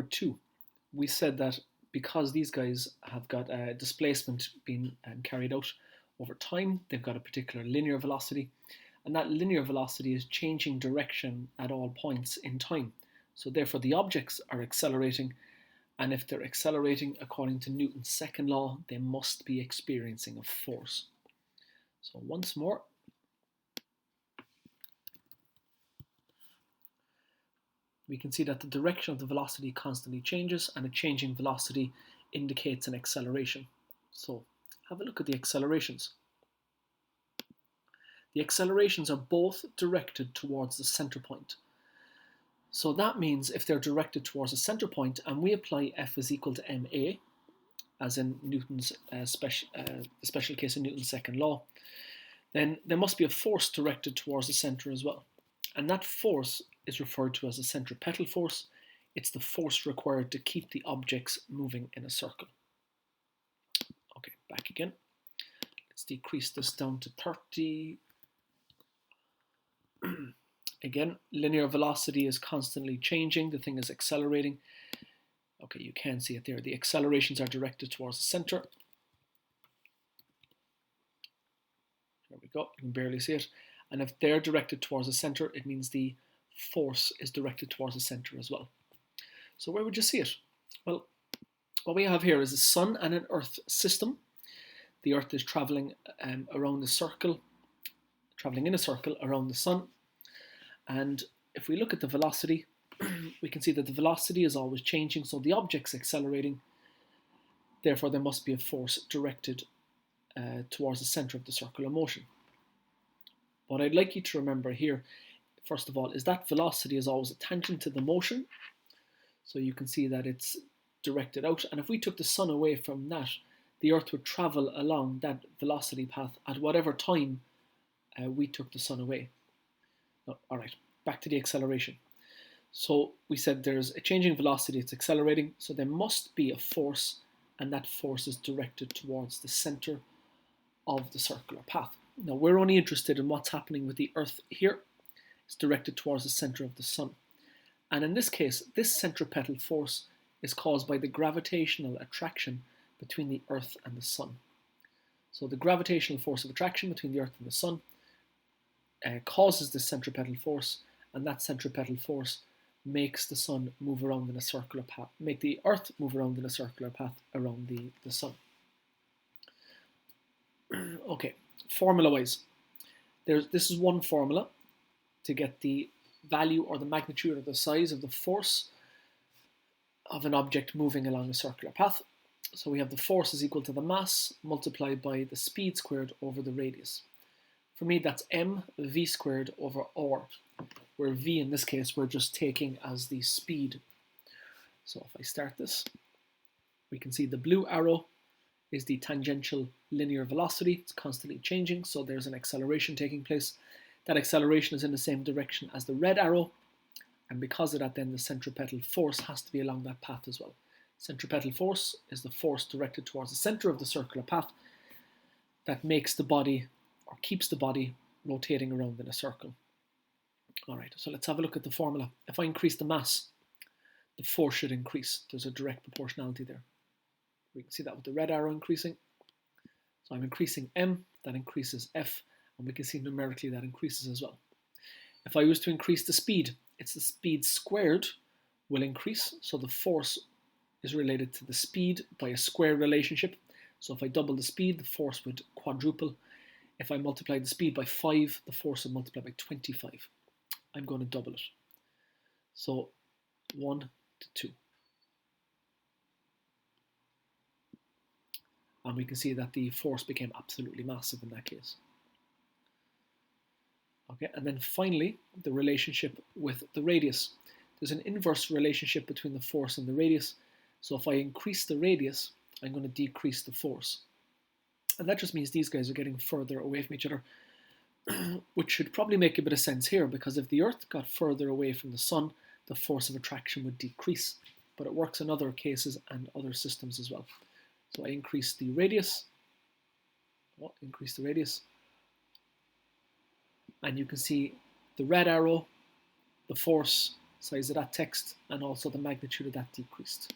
2, we said that because these guys have got a displacement being carried out over time, they've got a particular linear velocity, and that linear velocity is changing direction at all points in time. So therefore the objects are accelerating, and if they're accelerating according to Newton's second law, they must be experiencing a force. So once more, we can see that the direction of the velocity constantly changes, and a changing velocity indicates an acceleration. So have a look at the accelerations. The accelerations are both directed towards the center point. So that means if they're directed towards a center point and we apply F is equal to ma, as in Newton's special case in Newton's second law, then there must be a force directed towards the center as well. And that force is referred to as a centripetal force. It's the force required to keep the objects moving in a circle. Okay, back again. Let's decrease this down to 30. Again, linear velocity is constantly changing. The thing is accelerating. Okay, you can see it there. The accelerations are directed towards the center. There we go. You can barely see it. And if they're directed towards the center, it means the force is directed towards the center as well. So where would you see it? Well, what we have here is a sun and an earth system. The earth is traveling around the circle, traveling in a circle around the sun. And if we look at the velocity, we can see that the velocity is always changing, so the object's accelerating. Therefore, there must be a force directed towards the center of the circular motion. What I'd like you to remember here, first of all, is that velocity is always a tangent to the motion. So you can see that it's directed out. And if we took the sun away from that, the earth would travel along that velocity path at whatever time we took the sun away. Oh, all right, back to the acceleration. So we said there's a changing velocity, it's accelerating, so there must be a force, and that force is directed towards the center of the circular path. Now we're only interested in what's happening with the earth here. It's directed towards the center of the sun. And in this case, this centripetal force is caused by the gravitational attraction between the earth and the sun. So the gravitational force of attraction between the earth and the sun causes this centripetal force, and that centripetal force makes the sun move around in a circular path, make the earth move around in a circular path around the sun. Okay, formula-wise, this is one formula to get the value or the magnitude or the size of the force of an object moving along a circular path. So we have the force is equal to the mass multiplied by the speed squared over the radius. For me, that's mv squared over r, where v in this case we're just taking as the speed. So if I start this, we can see the blue arrow is the tangential linear velocity. It's constantly changing, so there's an acceleration taking place. That acceleration is in the same direction as the red arrow, and because of that, then the centripetal force has to be along that path as well. Centripetal force is the force directed towards the center of the circular path that makes the body, or keeps the body, rotating around in a circle. All right, so let's have a look at the formula. If I increase the mass, the force should increase. There's a direct proportionality there. We can see that with the red arrow increasing. So I'm increasing m, that increases f, and we can see numerically that increases as well. If I was to increase the speed, it's the speed squared will increase, so the force is related to the speed by a square relationship. So if I double the speed, the force would quadruple. If I multiply the speed by 5, the force would multiply by 25. I'm going to double it. So 1 to 2. And we can see that the force became absolutely massive in that case. Okay, and then finally, the relationship with the radius. There's an inverse relationship between the force and the radius. So if I increase the radius, I'm going to decrease the force. And that just means these guys are getting further away from each other, which should probably make a bit of sense here, because if the Earth got further away from the Sun, the force of attraction would decrease. But it works in other cases and other systems as well. So I increase the radius. And you can see the red arrow, the force size of that text and also the magnitude of that decreased.